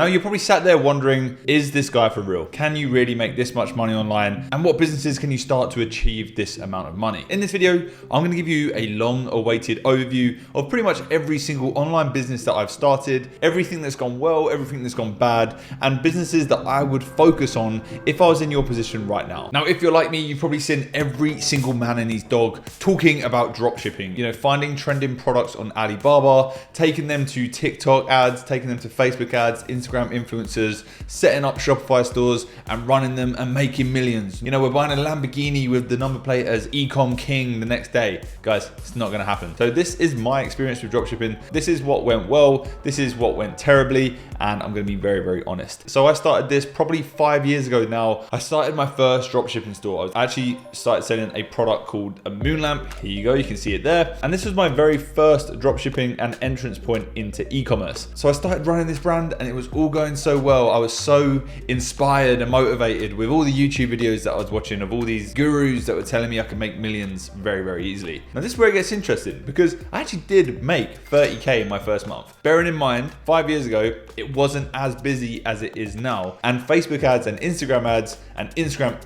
Now you're probably sat there wondering, is this guy for real? Can you really make this much money online? And what businesses can you start to achieve this amount of money? In this video, I'm gonna give you a long-awaited overview of pretty much every single online business that I've started, everything that's gone well, everything that's gone bad, and businesses that I would focus on if I was in your position right now. Now, if you're like me, you've probably seen every single man and his dog talking about dropshipping, finding trending products on Alibaba, taking them to TikTok ads, taking them to Facebook ads, Instagram influencers, setting up Shopify stores and running them and making millions. We're buying a Lamborghini with the number plate as Ecom King the next day. Guys, it's not gonna happen. So this is my experience with dropshipping. This is what went well, this is what went terribly, and I'm gonna be very, very honest. So I started this probably 5 years ago now. I started my first dropshipping store. I actually started selling a product called a moon lamp. Here you go, you can see it there. And this was my very first dropshipping and entrance point into e-commerce. So I started running this brand and it was all going so well. I was so inspired and motivated with all the YouTube videos that I was watching of all these gurus that were telling me I could make millions very, very easily. Now this is where it gets interesting because I actually did make 30K in my first month. Bearing in mind, 5 years ago, it wasn't as busy as it is now. And Facebook ads and Instagram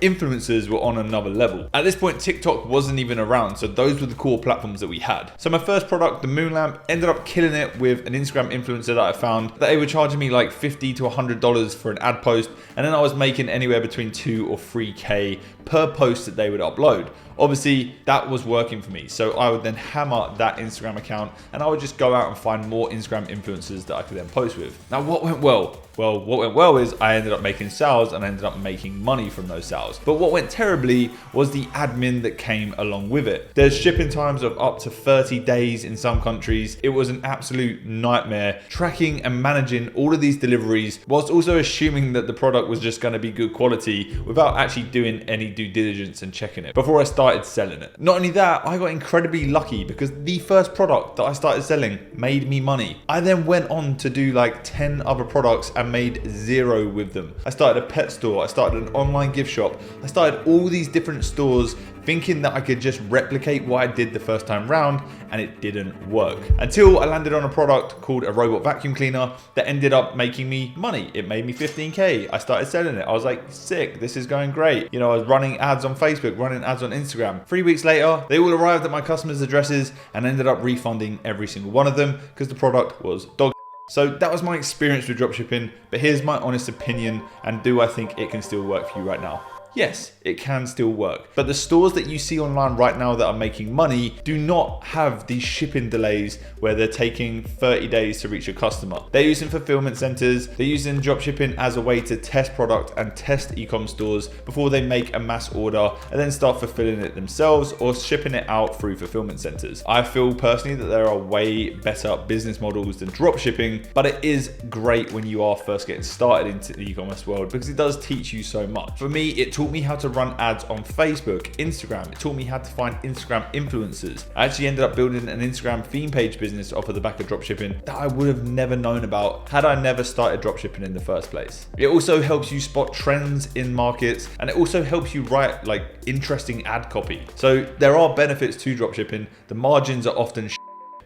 influencers were on another level. At this point, TikTok wasn't even around. So those were the core platforms that we had. So my first product, the moon lamp, ended up killing it with an Instagram influencer that I found that they were charging me like $50 to $100 for an ad post. And then I was making anywhere between 2 or 3K per post that they would upload. Obviously, that was working for me. So I would then hammer that Instagram account and I would just go out and find more Instagram influencers that I could then post with. Now, what went well? Well, what went well is I ended up making sales and I ended up making money from those sales. But what went terribly was the admin that came along with it. There's shipping times of up to 30 days in some countries. It was an absolute nightmare tracking and managing all of these deliveries whilst also assuming that the product was just going to be good quality without actually doing any due diligence and checking it before I started selling it. Not only that, I got incredibly lucky because the first product that I started selling made me money. I then went on to do like 10 other products and made zero with them. I started a pet store, I started an online gift shop, I started all these different stores thinking that I could just replicate what I did the first time round, and it didn't work. Until I landed on a product called a robot vacuum cleaner that ended up making me money. It made me 15K. I started selling it. I was like, sick, this is going great. I was running ads on Facebook, running ads on Instagram. 3 weeks later, they all arrived at my customers' addresses and ended up refunding every single one of them because the product was dog. So that was my experience with dropshipping, but here's my honest opinion, and do I think it can still work for you right now? Yes, it can still work. But the stores that you see online right now that are making money do not have these shipping delays where they're taking 30 days to reach a customer. They're using fulfillment centers. They're using dropshipping as a way to test product and test e-com stores before they make a mass order and then start fulfilling it themselves or shipping it out through fulfillment centers. I feel personally that there are way better business models than dropshipping, but it is great when you are first getting started into the e-commerce world because it does teach you so much. For me, it taught me how to run ads on Facebook, Instagram. It taught me how to find Instagram influencers. I actually ended up building an Instagram theme page business off of the back of dropshipping that I would have never known about had I never started dropshipping in the first place. It also helps you spot trends in markets, and it also helps you write like interesting ad copy. So there are benefits to dropshipping. The margins are often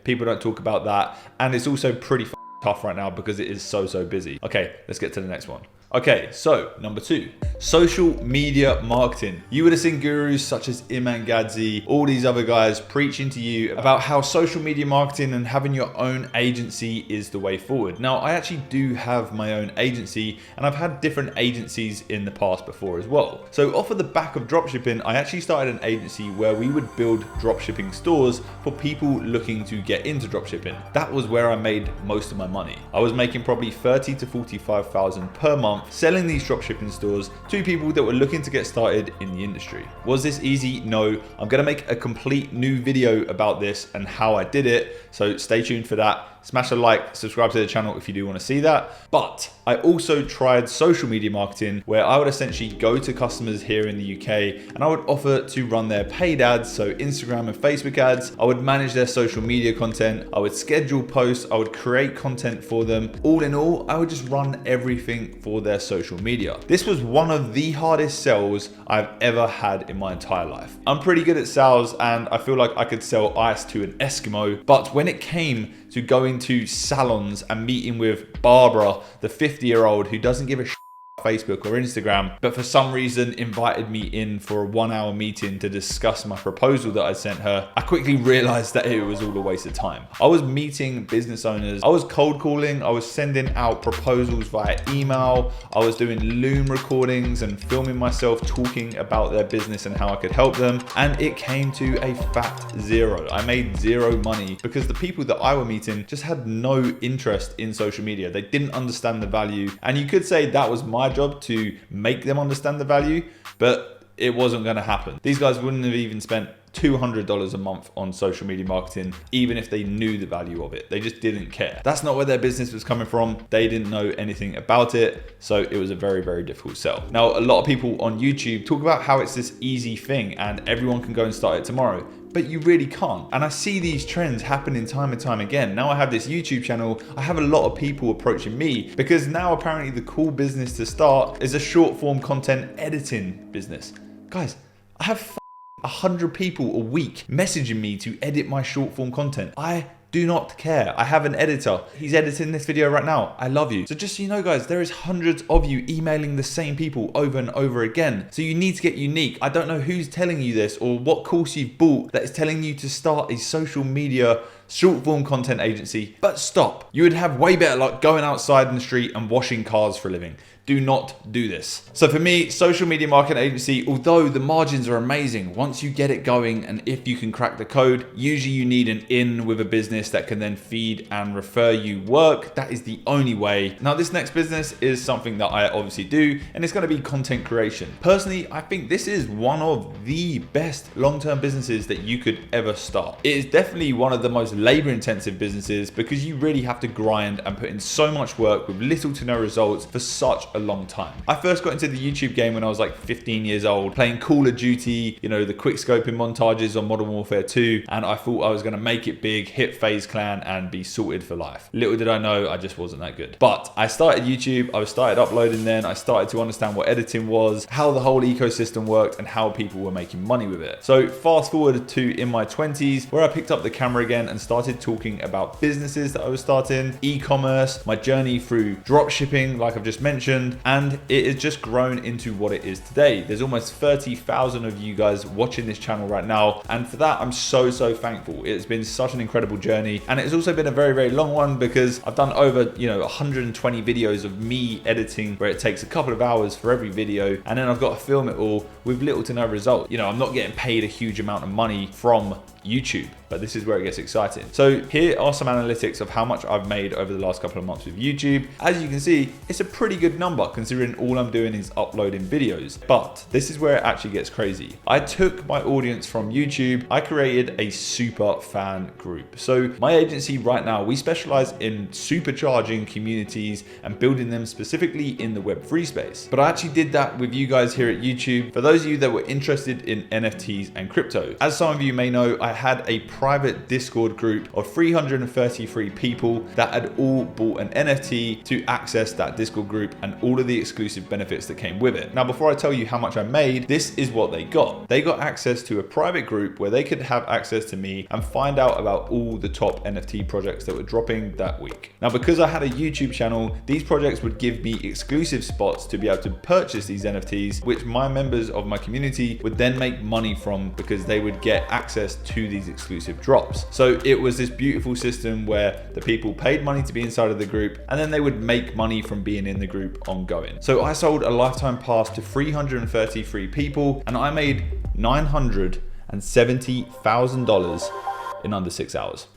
people don't talk about that, and it's also pretty tough right now because it is so busy. Okay, let's get to the next one. Okay, so number 2, social media marketing. You would have seen gurus such as Iman Gadzi, all these other guys preaching to you about how social media marketing and having your own agency is the way forward. Now, I actually do have my own agency, and I've had different agencies in the past before as well. So off of the back of dropshipping, I actually started an agency where we would build dropshipping stores for people looking to get into dropshipping. That was where I made most of my money. I was making probably 30 to 45,000 per month selling these dropshipping stores to people that were looking to get started in the industry. Was this easy? No. I'm gonna make a complete new video about this and how I did it, so stay tuned for that. Smash a like, subscribe to the channel if you do want to see that. But I also tried social media marketing where I would essentially go to customers here in the UK and I would offer to run their paid ads, so Instagram and Facebook ads. I would manage their social media content. I would schedule posts. I would create content for them. All in all, I would just run everything for their social media. This was one of the hardest sales I've ever had in my entire life. I'm pretty good at sales and I feel like I could sell ice to an Eskimo, but when it came to going to salons and meeting with Barbara, the 50-year-old who doesn't give a shit Facebook or Instagram, but for some reason invited me in for a 1-hour meeting to discuss my proposal that I sent her, I quickly realized that it was all a waste of time. I was meeting business owners, I was cold calling, I was sending out proposals via email, I was doing Loom recordings and filming myself talking about their business and how I could help them, and it came to a fat zero. I made zero money because the people that I were meeting just had no interest in social media. They didn't understand the value, and you could say that was my job to make them understand the value, but it wasn't going to happen. These guys wouldn't have even spent $200 a month on social media marketing, even if they knew the value of it. They just didn't care. That's not where their business was coming from. They didn't know anything about it. So it was a very, very difficult sell. Now, a lot of people on YouTube talk about how it's this easy thing and everyone can go and start it tomorrow, but you really can't. And I see these trends happening time and time again. Now I have this YouTube channel, I have a lot of people approaching me because now apparently the cool business to start is a short form content editing business. Guys, I have 100 people a week messaging me to edit my short form content. I do not care. I have an editor. He's editing this video right now. I love you. So just so you know, guys, there is hundreds of you emailing the same people over and over again. So you need to get unique. I don't know who's telling you this or what course you've bought that is telling you to start a social media short form content agency, but stop. You would have way better luck going outside in the street and washing cars for a living. Do not do this. So for me, social media marketing agency, although the margins are amazing, once you get it going and if you can crack the code, usually you need an in with a business that can then feed and refer you work. That is the only way. Now this next business is something that I obviously do, and it's going to be content creation. Personally, I think this is one of the best long-term businesses that you could ever start. It is definitely one of the most labor-intensive businesses because you really have to grind and put in so much work with little to no results for such a long time. I first got into the YouTube game when I was like 15 years old, playing Call of Duty, you know, the quick scoping montages on Modern Warfare 2, and I thought I was going to make it big, hit FaZe Clan, and be sorted for life. Little did I know, I just wasn't that good. But I started YouTube, I started uploading then, I started to understand what editing was, how the whole ecosystem worked, and how people were making money with it. So fast forward to in my 20s, where I picked up the camera again and started talking about businesses that I was starting, e-commerce, my journey through dropshipping, like I've just mentioned, and it has just grown into what it is today. There's almost 30,000 of you guys watching this channel right now, and for that I'm so thankful. It's been such an incredible journey, and it's also been a very long one because I've done over 120 videos of me editing, where it takes a couple of hours for every video, and then I've got to film it all with little to no result. I'm not getting paid a huge amount of money from YouTube, but this is where it gets exciting. So here are some analytics of how much I've made over the last couple of months with YouTube. As you can see, it's a pretty good number considering all I'm doing is uploading videos. But this is where it actually gets crazy. I took my audience from YouTube, I created a super fan group. So my agency right now, we specialize in supercharging communities and building them specifically in the Web3 space. But I actually did that with you guys here at YouTube. For those of you that were interested in NFTs and crypto, as some of you may know, I had a private Discord group of 333 people that had all bought an NFT to access that Discord group and all of the exclusive benefits that came with it. Now, before I tell you how much I made, this is what they got. They got access to a private group where they could have access to me and find out about all the top NFT projects that were dropping that week. Now, because I had a YouTube channel, these projects would give me exclusive spots to be able to purchase these NFTs, which my members of my community would then make money from because they would get access to these exclusive drops. So it was this beautiful system where the people paid money to be inside of the group and then they would make money from being in the group ongoing. So I sold a lifetime pass to 333 people and I made $970,000 in under 6 hours.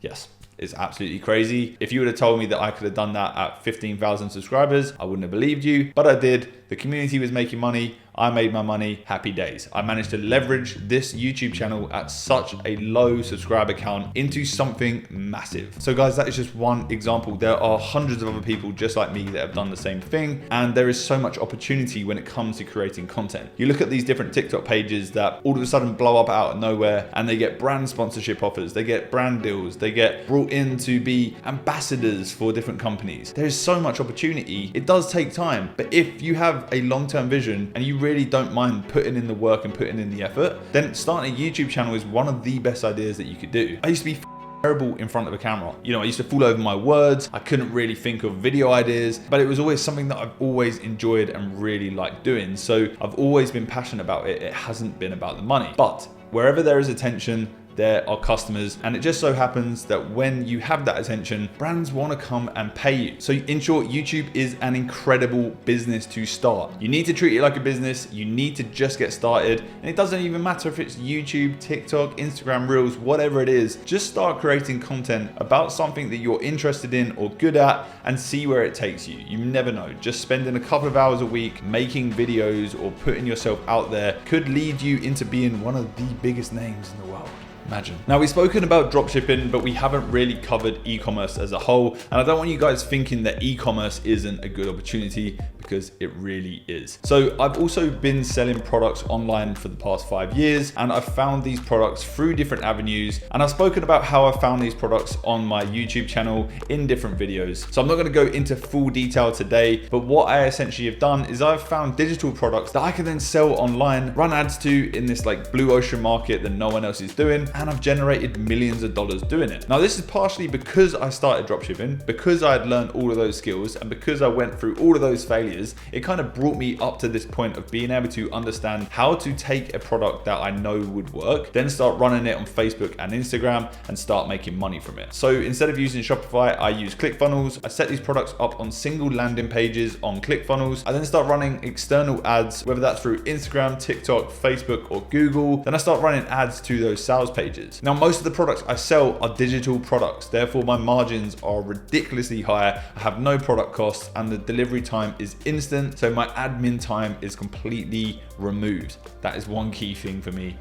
Yes. It's absolutely crazy. If you would have told me that I could have done that at 15,000 subscribers, I wouldn't have believed you, but I did. The community was making money. I made my money. Happy days. I managed to leverage this YouTube channel at such a low subscriber count into something massive. So guys, that is just one example. There are hundreds of other people just like me that have done the same thing. And there is so much opportunity when it comes to creating content. You look at these different TikTok pages that all of a sudden blow up out of nowhere and they get brand sponsorship offers, they get brand deals, they get brought in to be ambassadors for different companies. There is so much opportunity. It does take time, but if you have a long-term vision and you really don't mind putting in the work and putting in the effort, then starting a YouTube channel is one of the best ideas that you could do. I used to be terrible in front of a camera. You know, I used to fall over my words. I couldn't really think of video ideas, but it was always something that I've always enjoyed and really liked doing. So I've always been passionate about it. It hasn't been about the money. But wherever there is attention, there are customers, and it just so happens that when you have that attention, brands want to come and pay you. So in short, YouTube is an incredible business to start. You need to treat it like a business. You need to just get started, and it doesn't even matter if it's YouTube, TikTok, Instagram Reels, whatever it is. Just start creating content about something that you're interested in or good at and see where it takes you. You never know. Just spending a couple of hours a week making videos or putting yourself out there could lead you into being one of the biggest names in the world. Imagine. Now, we've spoken about dropshipping, but we haven't really covered e-commerce as a whole. And I don't want you guys thinking that e-commerce isn't a good opportunity, because it really is. So I've also been selling products online for the past 5 years, and I've found these products through different avenues. And I've spoken about how I found these products on my YouTube channel in different videos. So I'm not going to go into full detail today, but what I essentially have done is I've found digital products that I can then sell online, run ads to in this like blue ocean market that no one else is doing, and I've generated millions of dollars doing it. Now, this is partially because I started dropshipping, because I had learned all of those skills, and because I went through all of those failures. It kind of brought me up to this point of being able to understand how to take a product that I know would work, then start running it on Facebook and Instagram and start making money from it. So instead of using Shopify, I use ClickFunnels. I set these products up on single landing pages on ClickFunnels. I then start running external ads, whether that's through Instagram, TikTok, Facebook, or Google. Then I start running ads to those sales pages. Now, most of the products I sell are digital products. Therefore, my margins are ridiculously high. I have no product costs, and the delivery time is instant. So my admin time is completely removed. That is one key thing for me.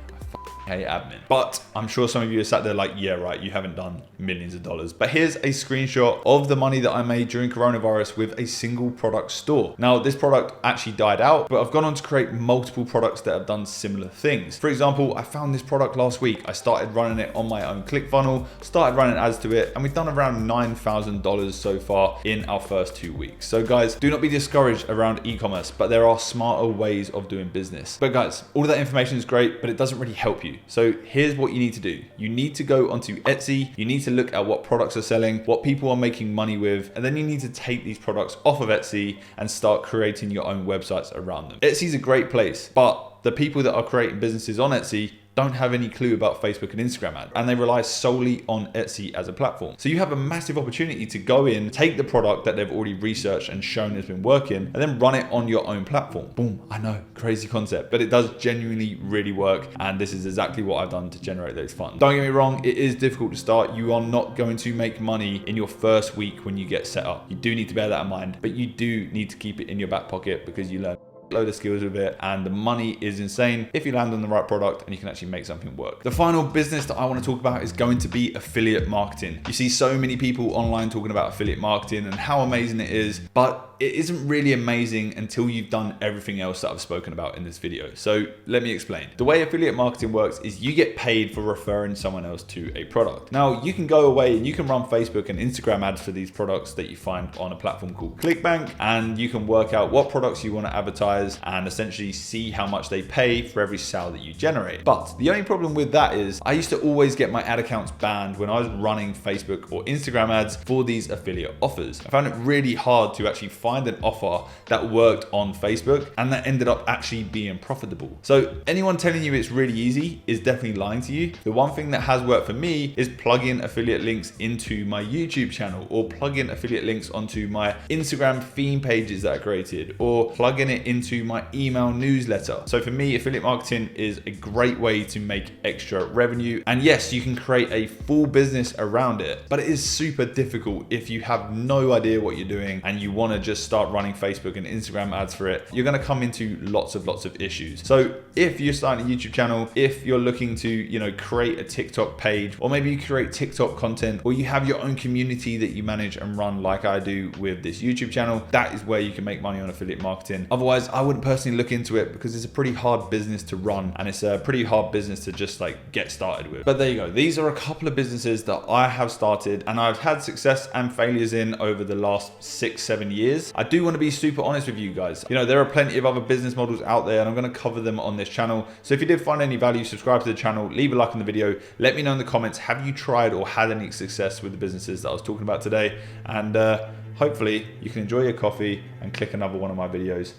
Hey, admin. But I'm sure some of you are sat there like, yeah, right, you haven't done millions of dollars. But here's a screenshot of the money that I made during coronavirus with a single product store. Now, this product actually died out, but I've gone on to create multiple products that have done similar things. For example, I found this product last week. I started running it on my own ClickFunnel, started running ads to it, and we've done around $9,000 so far in our first 2 weeks. So guys, do not be discouraged around e-commerce, but there are smarter ways of doing business. But guys, all of that information is great, but it doesn't really help you. So here's what you need to do. You need to go onto Etsy. You need to look at what products are selling, what people are making money with, and then you need to take these products off of Etsy and start creating your own websites around them. Etsy is a great place, but the people that are creating businesses on Etsy don't have any clue about Facebook and Instagram ads, and they rely solely on Etsy as a platform. So you have a massive opportunity to go in, take the product that they've already researched and shown has been working, and then run it on your own platform. Boom, I know, crazy concept, but it does genuinely really work, and this is exactly what I've done to generate those funds. Don't get me wrong, it is difficult to start. You are not going to make money in your first week when you get set up. You do need to bear that in mind, but you do need to keep it in your back pocket because you learn load of skills with it, and the money is insane if you land on the right product and you can actually make something work. The final business that I want to talk about is going to be affiliate marketing. You see so many people online talking about affiliate marketing and how amazing it is, but it isn't really amazing until you've done everything else that I've spoken about in this video. So let me explain. The way affiliate marketing works is you get paid for referring someone else to a product. Now, you can go away and you can run Facebook and Instagram ads for these products that you find on a platform called ClickBank, and you can work out what products you want to advertise and essentially see how much they pay for every sale that you generate. But the only problem with that is I used to always get my ad accounts banned when I was running Facebook or Instagram ads for these affiliate offers. I found it really hard to actually find an offer that worked on Facebook and that ended up actually being profitable. So anyone telling you it's really easy is definitely lying to you. The one thing that has worked for me is plugging affiliate links into my YouTube channel, or plugging affiliate links onto my Instagram theme pages that I created, or plugging it into my email newsletter. So for me, affiliate marketing is a great way to make extra revenue. And yes, you can create a full business around it, but it is super difficult if you have no idea what you're doing and you want to just start running Facebook and Instagram ads for it. You're going to come into lots of issues. So if you're starting a YouTube channel, if you're looking to, create a TikTok page, or maybe you create TikTok content, or you have your own community that you manage and run like I do with this YouTube channel, that is where you can make money on affiliate marketing. Otherwise, I wouldn't personally look into it because it's a pretty hard business to run and it's a pretty hard business to just like get started with. But there you go. These are a couple of businesses that I have started and I've had success and failures in over the last 6-7 years. I do want to be super honest with you guys. You know, there are plenty of other business models out there and I'm going to cover them on this channel. So if you did find any value, subscribe to the channel, leave a like on the video, let me know in the comments, have you tried or had any success with the businesses that I was talking about today? And hopefully you can enjoy your coffee and click another one of my videos.